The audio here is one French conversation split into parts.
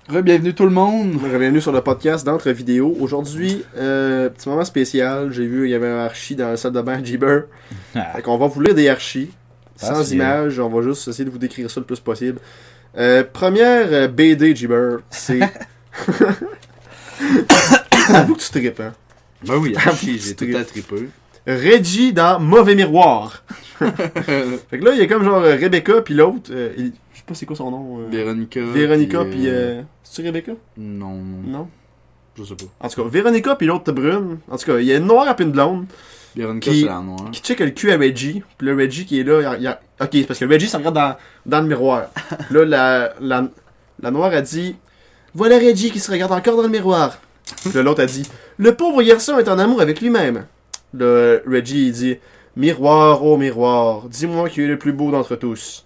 Bienvenue tout le monde. Bienvenue sur le podcast d'Entre Vidéos. Aujourd'hui, petit moment spécial. J'ai vu il y avait un archi dans la salle de bain Jibber. Fait qu'on va vous lire des archis. Sans images. On va juste essayer de vous décrire ça le plus possible. Première BD Jibber, c'est... Avoue que tu tripes, hein? Ben oui, archi, j'ai tout à triper. Reggie dans Mauvais Miroir. Fait que là, il y a comme genre Rebecca, puis l'autre... je sais pas c'est quoi son nom. Véronica, puis... C'est-tu Rebecca? Non. Non? Je sais pas. En tout cas, Véronica, puis l'autre brune. En tout cas, il y a une noire et une blonde. Véronica, c'est la noire. Qui check le cul à Reggie. Puis le Reggie qui est là, ok, c'est parce que Reggie se regarde dans le miroir. Là, la noire a dit... Voilà Reggie qui se regarde encore dans le miroir. Puis l'autre a dit... Le pauvre garçon est en amour avec lui-même. Là, Reggie, il dit... Miroir, oh miroir, dis-moi qui est le plus beau d'entre tous.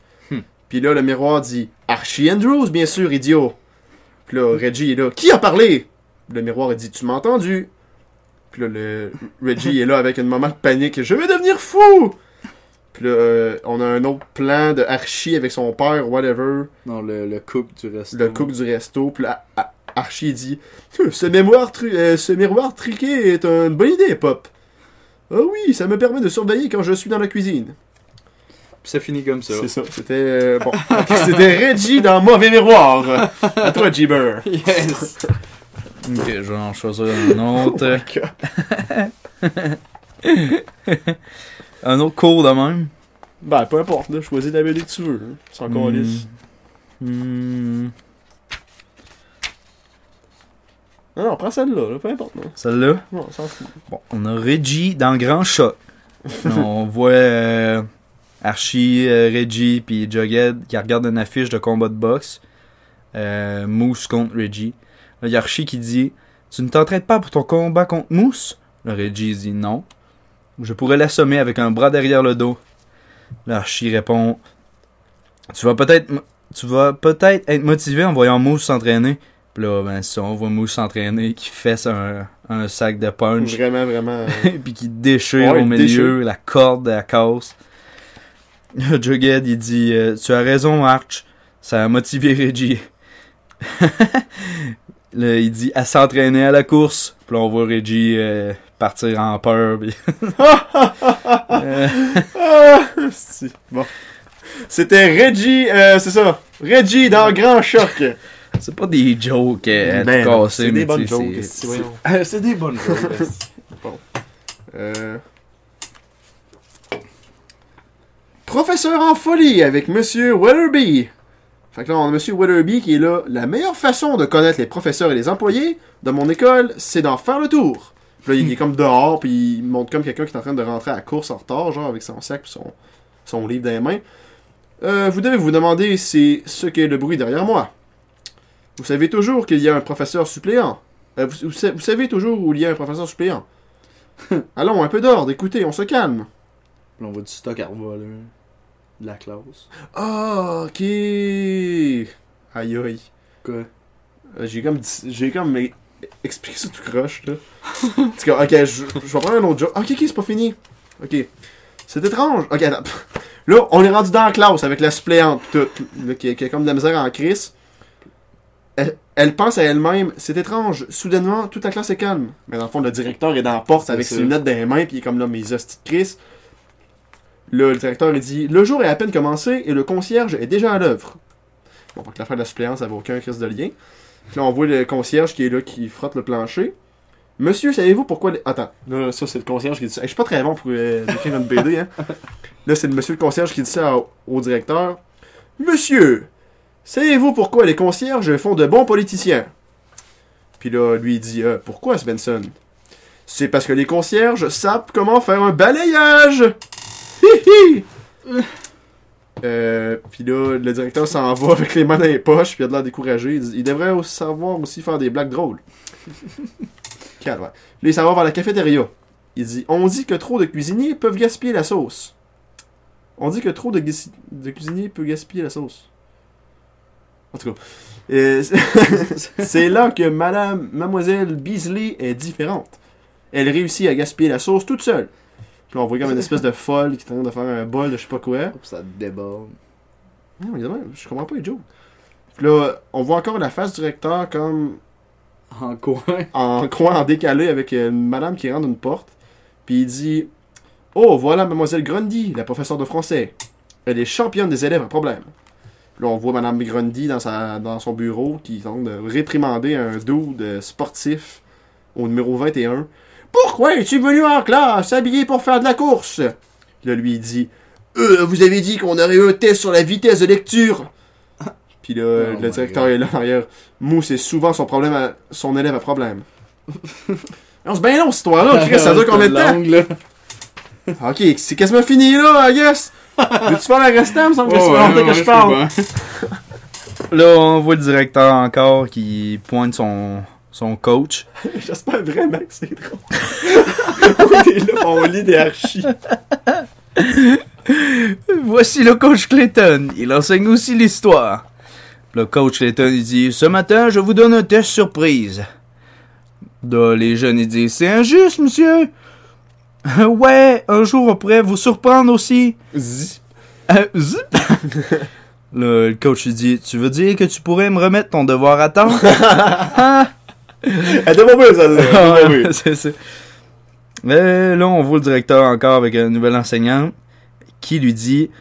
Puis là, le miroir dit... Archie Andrews, bien sûr, idiot. Puis là, Reggie est là. Qui a parlé? Le miroir a dit... Tu m'as entendu? Puis là, Reggie est là avec une maman de panique. Je vais devenir fou! Puis là, on a un autre plan de Archie avec son père, whatever. Non, le cook du resto. Le cook du resto. Puis là, Archie dit... Ce miroir triqué est une bonne idée, Pop. Ah oui, ça me permet de surveiller quand je suis dans la cuisine. Puis ça finit comme ça. C'est ça, c'était... bon, c'était Reggie dans Mauvais Miroir. À toi, Jibber. Yes! Ok, je vais en choisir un autre. Un autre cours de même. Ben, peu importe, là, choisis la BD que tu veux. Hein. C'est encore lisse. Non, prends celle-là, là, peu importe. Là. Celle-là? Non, on s'en fout. Bon, on a Reggie dans Grand Chat. On voit Archie, Reggie puis Jughead qui regardent une affiche de combat de boxe. Moose contre Reggie. Là, il y a Archie qui dit « Tu ne t'entraides pas pour ton combat contre Moose? » Là, Reggie dit « Non. Je pourrais l'assommer avec un bras derrière le dos. » Là, Archie répond « Tu vas peut-être être motivé en voyant Moose s'entraîner. » Puis là, ben, ça, on voit Moose s'entraîner, qui fesse un sac de punch. Vraiment. Puis qui déchire au milieu, la corde à la casse. Jughead, il dit Tu as raison, Arch. Ça a motivé Reggie. Là, il dit à s'entraîner à la course. Puis là, on voit Reggie partir en peur. Puis... Bon. C'était Reggie, c'est ça. Reggie dans Grand Choc. C'est pas des jokes à Ben tout casser, c'est mais des bonnes tu sais, jokes. c'est des bonnes jokes. Bon. Professeur en folie avec Monsieur Weatherby. Fait que là, on a Monsieur Weatherby qui est là. La meilleure façon de connaître les professeurs et les employés de mon école, c'est d'en faire le tour. Puis là, il est comme dehors, puis il montre comme quelqu'un qui est en train de rentrer à la course en retard, genre avec son sac et son livre dans les mains. Vous devez vous demander ce qu'est le bruit derrière moi. Vous savez toujours qu'il y a un professeur suppléant. Vous savez toujours où il y a un professeur suppléant. Allons, un peu d'ordre, écoutez, on se calme. Là, on voit du stock à revoler de la classe. Ah, ok. Aïe aïe. Quoi? J'ai comme expliqué ça tout croche, là. En tout cas, ok, je vais prendre un autre job. Ok, c'est pas fini. Ok. C'est étrange. Ok, attends. Là, on est rendu dans la classe avec la suppléante, tout, là, qui a comme de la misère en crise. Elle pense à elle-même, c'est étrange, soudainement, toute la classe est calme. Mais dans le fond, le directeur est dans la porte avec ses lunettes dans les mains, puis il est comme là, mes hosties de crise. Là, le directeur, il dit, le jour est à peine commencé et le concierge est déjà à l'œuvre. Bon, donc l'affaire de la suppléance, ça n'a aucun crise de lien. Puis là, on voit le concierge qui est là, qui frotte le plancher. Monsieur, savez-vous pourquoi... Attends, là, ça, c'est le concierge qui dit ça. Hey, je suis pas très bon pour décrire une BD, hein. Là, c'est le monsieur le concierge qui dit ça au directeur. Monsieur, savez-vous pourquoi les concierges font de bons politiciens? Puis là, lui, il dit, pourquoi, Svensson? C'est parce que les concierges savent comment faire un balayage! Hi hi! Puis là, le directeur s'en va avec les mains dans les poches, puis il a de l'air découragé. Il devrait aussi savoir aussi faire des blagues drôles. Calme. Là, il s'en va vers la cafétéria. Il dit, on dit que trop de cuisiniers peuvent gaspiller la sauce. On dit que trop de cuisiniers peuvent gaspiller la sauce. En tout cas, c'est là que mademoiselle Beasley est différente. Elle réussit à gaspiller la sauce toute seule. Puis là, on voit comme une espèce de folle qui est en train de faire un bol de je sais pas quoi. Ça déborde. Non, évidemment, je comprends pas les jokes. Puis là, on voit encore la face du recteur comme En coin. en coin, en décalé, avec une madame qui rentre d'une porte. Puis il dit « Oh, voilà mademoiselle Grundy, la professeure de français. Elle est championne des élèves à problème. » Là, on voit madame Grundy dans son bureau qui tente de réprimander un dude sportif au numéro 21. « Pourquoi es-tu venu en classe, habillé pour faire de la course? » Là, lui, il dit « vous avez dit qu'on aurait eu un test sur la vitesse de lecture. » Puis là, le directeur est là en arrière. Mou, c'est souvent son élève à problème. Non, c'est bien long, cette histoire-là. Chris, ça dure combien de temps? Ok, c'est quasiment fini, là, I guess. Veux-tu faire la restant? Il me semble que c'est pas longtemps que je parle. Là, on voit le directeur encore qui pointe son coach. J'espère vraiment que c'est drôle. On est là, on lit des archis. Voici le coach Clayton. Il enseigne aussi l'histoire. Le coach Clayton, il dit « Ce matin, je vous donne un test surprise. » Là, les jeunes, ils disent « C'est injuste, monsieur. » Ouais, un jour, on pourrait vous surprendre aussi. Zip. Zip. Là, le coach, il dit « Tu veux dire que tu pourrais me remettre ton devoir à temps? » Elle était pas bonne, celle-là. C'est ça. Mais là, on voit le directeur encore avec un nouvel enseignant qui lui dit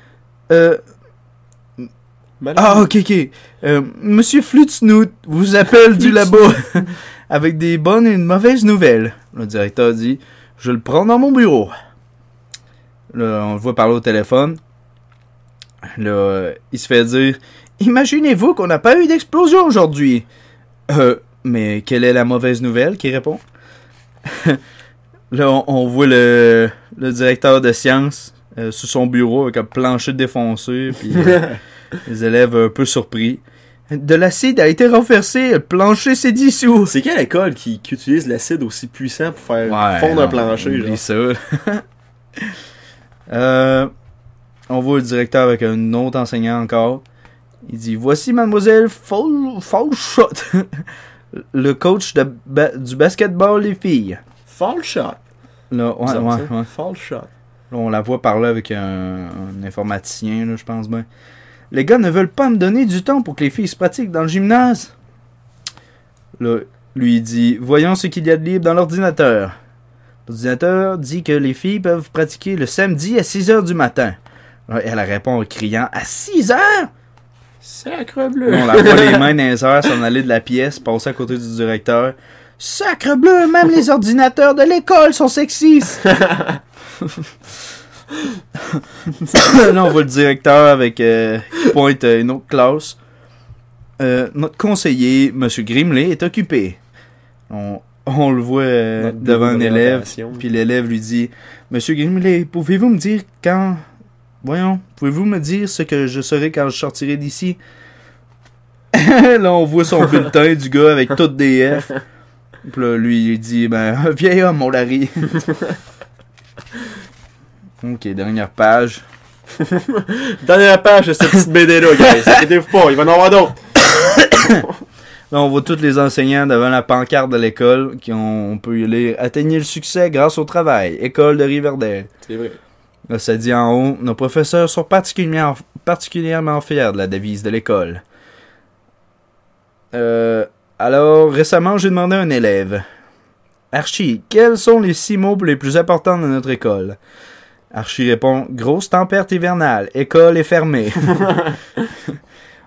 Ah, ok. Monsieur Flutsnoot vous appelle du labo avec des bonnes et de mauvaises nouvelles. Le directeur dit je le prends dans mon bureau. Là, on le voit parler au téléphone. Là, il se fait dire imaginez-vous qu'on n'a pas eu d'explosion aujourd'hui. Mais quelle est la mauvaise nouvelle qui répond? Là, on voit le directeur de sciences sur son bureau avec un plancher défoncé, puis les élèves un peu surpris. De l'acide a été renversé, le plancher s'est dissous. C'est quelle école qui utilise l'acide aussi puissant pour faire fondre un plancher? Genre? Ça. On voit le directeur avec un autre enseignant encore. Il dit voici mademoiselle Fallshot, le coach du basketball les filles. Fallshot. Là, ouais. Fallshot. Là, on la voit parler avec un informaticien, là, je pense bien. Les gars ne veulent pas me donner du temps pour que les filles se pratiquent dans le gymnase. Là, lui, il dit voyons ce qu'il y a de libre dans l'ordinateur. L'ordinateur dit que les filles peuvent pratiquer le samedi à 6h du matin. Là, elle répond en criant à 6h? Sacre bleu! On la voit les mains dans les airs s'en aller de la pièce, passer à côté du directeur. Sacre bleu, même les ordinateurs de l'école sont sexistes! Là, on voit le directeur avec qui pointe une autre classe. Notre conseiller, M. Grimley, est occupé. On le voit devant un élève, puis l'élève lui dit Monsieur Grimley, pouvez-vous me dire quand... Voyons, pouvez-vous me dire ce que je serai quand je sortirai d'ici? Là, on voit son bulletin du gars avec toutes des F. Puis là, lui, il dit un vieil homme, mon Larry. Ok, dernière page. Dernière page de cette petite BD-là, guys. Inquiétez-vous pas, il va en avoir d'autres. Là, on voit tous les enseignants devant la pancarte de l'école on peut y lire « Atteignez le succès grâce au travail. École de Riverdale. » C'est vrai. Là, ça dit en haut « Nos professeurs sont particulièrement fiers de la devise de l'école. » Alors, récemment, j'ai demandé à un élève « Archie, quels sont les 6 mots les plus importants de notre école? » Archie répond « Grosse tempête hivernale. École est fermée. »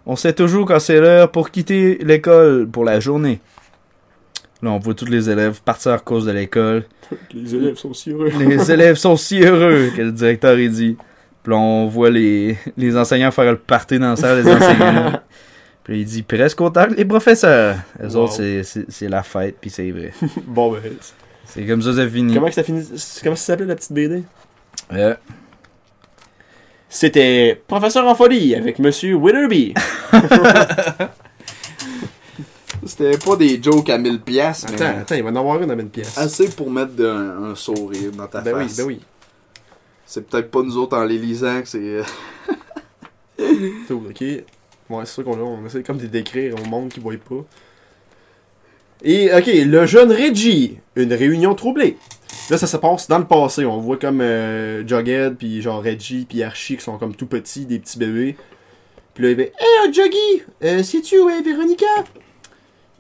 On sait toujours quand c'est l'heure pour quitter l'école pour la journée. Là, on voit tous les élèves partir à cause de l'école. Les élèves sont si heureux. Les élèves sont si heureux, que le directeur il dit. Puis là, on voit les enseignants faire le party dans la salle des enseignants. Puis il dit presque autant que les professeurs. Les autres, c'est la fête, puis c'est vrai. Bon, ben. C'est comme ça finit. Comment ça s'appelait la petite BD? C'était Professeur en folie avec Monsieur Witherby. C'était pas des jokes à 1000$. Mais... Attends, il va en avoir une à 1000$. Assez pour mettre un sourire dans ta face. Ben oui. C'est peut-être pas nous autres en les lisant que c'est... Ok. Ouais, c'est sûr qu'on essaie comme de décrire au monde qui ne voit pas. Et, ok, le jeune Reggie. Une réunion troublée. Là, ça se passe dans le passé. On voit comme Jughead, puis genre Reggie, puis Archie qui sont comme tout petits, des petits bébés. Puis là, il fait Hey, Juggy, sais-tu où est Véronica?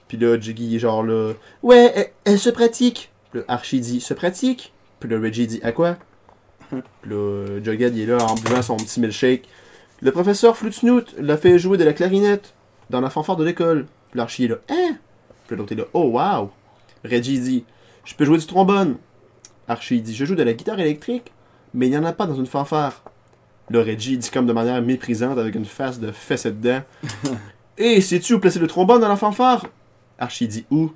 Puis là, Juggy est genre là, ouais, elle se pratique. Puis là, Archie dit se pratique. Puis là, Reggie dit à quoi? Puis là, Jughead il est là en buvant son petit milkshake. Le professeur Flutesnoot l'a fait jouer de la clarinette dans la fanfare de l'école. Puis l'Archie est là, hein? Puis l'autre est là, oh wow! Reggie dit, je peux jouer du trombone. Archie dit, je joue de la guitare électrique, mais il n'y en a pas dans une fanfare. Là, Reggie dit comme de manière méprisante avec une face de fessette dedans. Hey, sais-tu où placer le trombone dans la fanfare? Archie dit, où?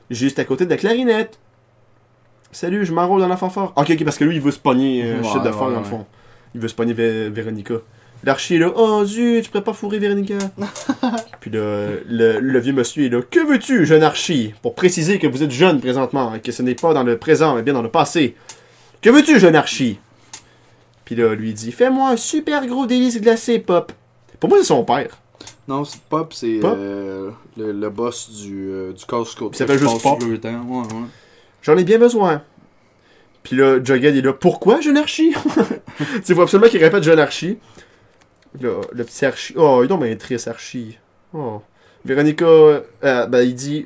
Juste à côté de la clarinette. Salut, je m'enrôle dans la fanfare. Ok, parce que lui, il veut se pogner shit de fond, dans le fond. Il veut se pogner Véronica. L'Archie est là, oh zut, tu pourrais pas fourrer Véronica. Puis le vieux monsieur est là, que veux-tu, jeune Archie? Pour préciser que vous êtes jeune présentement, et que ce n'est pas dans le présent, mais bien dans le passé. Que veux-tu, jeune Archie? Puis là, lui dit, fais-moi un super gros délice glacé, Pop. Pour moi, c'est son père. Non, c'est Pop, c'est Pop? le boss du Costco. Il s'appelle juste Pop. Ouais, ouais. J'en ai bien besoin. Puis là, Jughead est là, pourquoi, jeune Archie? Tu faut absolument qu'il répète jeune Archie. Là, le petit Archie. Oh, il est donc bien triste, Archie. Oh. Véronica, il dit.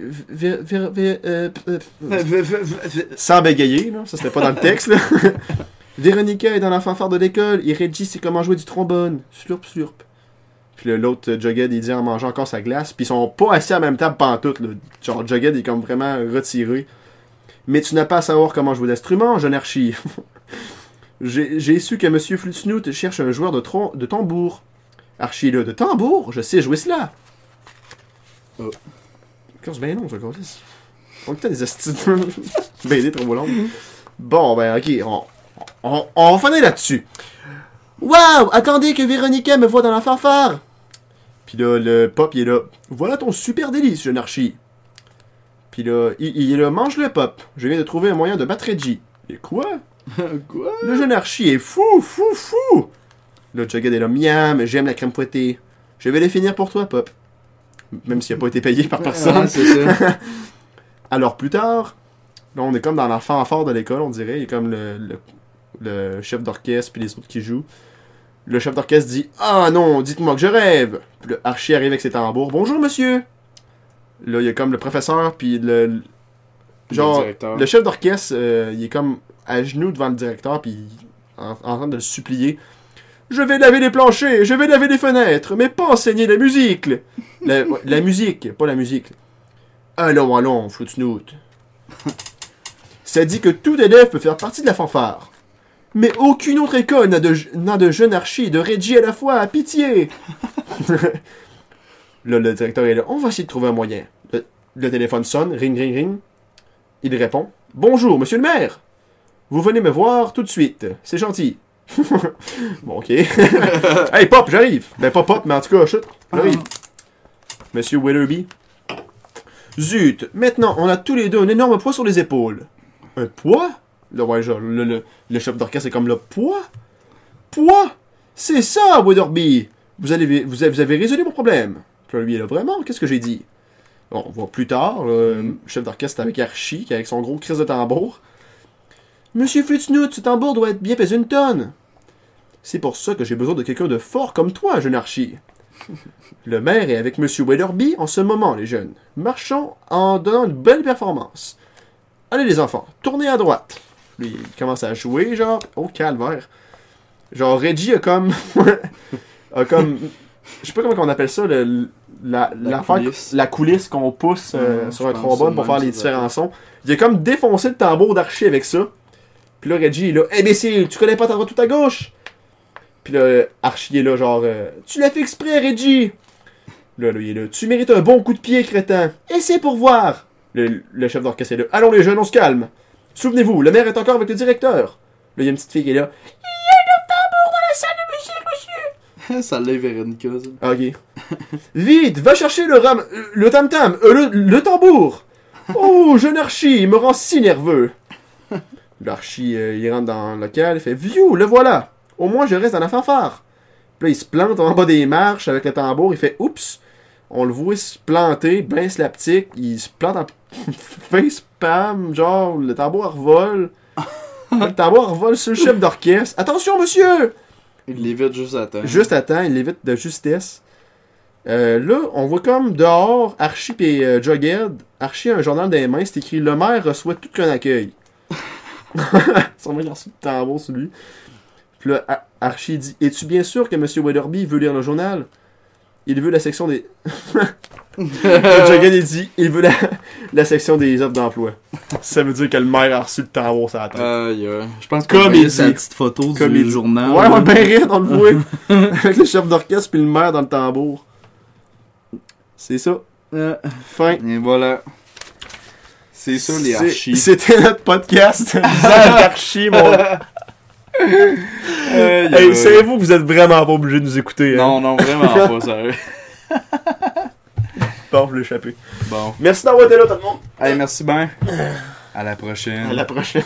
Sans bégayer, là. Ça, c'était pas dans le texte, là. Véronica est dans la fanfare de l'école et Reggie sait comment jouer du trombone. Slurp, slurp. Puis l'autre, Jughead, il dit en mangeant encore sa glace. Puis ils sont pas assis à la même table pantoute, là. Genre, Jughead est comme vraiment retiré. Mais tu n'as pas à savoir comment jouer d'instrument, jeune Archie. J'ai su que M. Flutesnoot cherche un joueur de tambour. Archie, là, de tambour? Je sais jouer cela. Oh. C'est bien long, je crois. On a peut-être des astuces. BD trop long. Bon, ben, ok, on va finir là-dessus. Waouh! Attendez que Véronica me voie dans la fanfare! Puis là, le Pop, il est là. Voilà ton super délice, jeune Archie. Puis là, il est là, mange-le, Pop. Je viens de trouver un moyen de battre Reggie. Et quoi? Quoi? Le jeune Archie est fou, fou, fou! Là, Jughead est là, miam, j'aime la crème fouettée. Je vais les finir pour toi, Pop. Même s'il n'a pas été payé par personne. Ouais, c'est ça. Alors, plus tard, là, on est comme dans la fanfare de l'école, on dirait. Il est comme le chef d'orchestre puis les autres qui jouent. Le chef d'orchestre dit « Ah non, dites-moi que je rêve! » Puis le Archie arrive avec ses tambours. « Bonjour, monsieur! » Là, il y a comme le professeur puis genre, le chef d'orchestre, il est comme à genoux devant le directeur puis en train de le supplier. « Je vais laver les planchers, je vais laver les fenêtres, mais pas enseigner la musique! » La musique, pas la musique. « Allons, Flutesnoot. » Ça dit que tout élève peut faire partie de la fanfare. Mais aucune autre école n'a de jeune Archie et de Reggie à la fois, à pitié! Là, le directeur est là. On va essayer de trouver un moyen. Le téléphone sonne, ring, ring, ring. Il répond. Bonjour, monsieur le maire! Vous venez me voir tout de suite. C'est gentil. Bon, ok. Hey, Pop, j'arrive! Ben, pas Pop, mais en tout cas, chut, j'arrive. Monsieur Willerby. Zut! Maintenant, on a tous les deux un énorme poids sur les épaules. Un poids? Là, ouais, genre, le chef d'orchestre est comme le poids? Poids? C'est ça, Weatherby! Vous avez résolu mon problème. Puis lui, il est là, vraiment? Qu'est-ce que j'ai dit? Bon, on voit plus tard, le chef d'orchestre avec Archie, qui est avec son gros crise de tambour. Monsieur Flutesnoot, ce tambour doit être bien pesé une tonne. C'est pour ça que j'ai besoin de quelqu'un de fort comme toi, jeune Archie. Le maire est avec Monsieur Weatherby en ce moment, les jeunes. Marchons en donnant une belle performance. Allez, les enfants, tournez à droite. Lui, il commence à jouer, genre, oh, calvaire. Genre, Reggie a comme... je sais pas comment on appelle ça, la coulisse qu'on pousse sur un trombone pour faire les différents sons. Il a comme défoncé le tambour d'Archie avec ça. Puis là, Reggie est là, imbécile, tu connais pas ta droite tout à gauche? Puis là, Archie est là, genre, tu l'as fait exprès, Reggie! Là, il est là, tu mérites un bon coup de pied, crétin. Et c'est pour voir! Le chef d'orchestre est là, allons les jeunes, on se calme. Souvenez-vous, le maire est encore avec le directeur. Là, il y a une petite fille qui est là, il y a un tambour dans la salle de musique, monsieur! Ça l'est, Véronica, ça. Ok. Vite, va chercher le tam-tam, le tambour! Oh, jeune Archie, il me rend si nerveux! L'Archie, il rentre dans le local, il fait, Vieux, le voilà! Au moins, je reste dans la fanfare. Puis là, il se plante en bas des marches avec le tambour, il fait, oups! On le voit se planter, ben slaptique, il se plante en face-palm, genre, le tambour revole. Le tambour revole sur le chef d'orchestre. Attention, monsieur! Il l'évite juste à temps. Juste à temps, il l'évite de justesse. Là, on voit comme dehors, Archie et Jughead. Archie a un journal dans les mains, c'est écrit « Le maire reçoit tout qu'un accueil ». Sûrement qu'il a reçu le tambour sur lui. Puis là, Archie dit « Es-tu bien sûr que M. Weatherby veut lire le journal? Il veut la section des... » Jughead, il dit « Il veut la section des offres d'emploi. » Ça veut dire que le maire a reçu le tambour sur la tête. Je pense Comme il dit. sa petite photo Comme du il dit. journal. Ouais, on ben rire, on le voit. Avec le chef d'orchestre puis le maire dans le tambour. C'est ça. Fin. Et voilà. C'est ça les Archie. C'était notre podcast. Visage d'Archie, mon... Hey, savez-vous que vous êtes vraiment pas obligé de nous écouter? Hein? Non, vraiment pas, sérieux. Bon, je l'ai échappé. Bon. Merci d'avoir été là, tout le monde. Hey, merci bien. À la prochaine. À la prochaine.